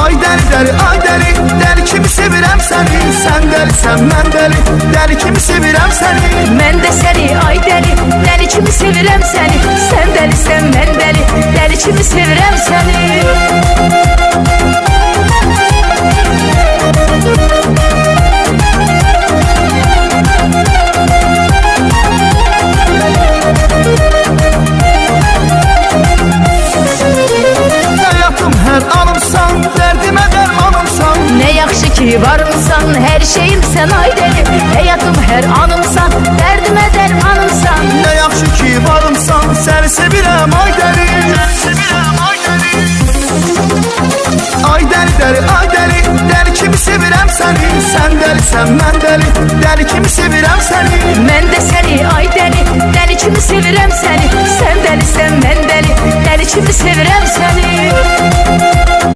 Ay dəli dəli, ay dəli, dəli kimi sevirəm səni. Sən dəlisən, mən dəli, dəli kimi sevirəm səni. Mən də səni ay dəli, dəli kimi sevirəm səni. Sən dəlisən, mən dəli, dəli kimi sevirəm səni. Həyatım hər anımsan, dərdimə dərmanımsan. Nə yaxşı ki varımsan, hər şeyimsən ay dəli. Həyatım hər anımsan, dərdimə dərmanımsan. Nə yaxşı ki varımsan, səni sevirəm ay dəli. Ay dəli dəli, ay dəli, dəli kimi sevirəm səni. Sən dəlisən, mən dəli, dəli kimi sevirəm səni. Mən də səni ay dəli, dəli kimi sevirəm səni. Sən dəlisən, mən dəli, dəli kimi sevirəm səni.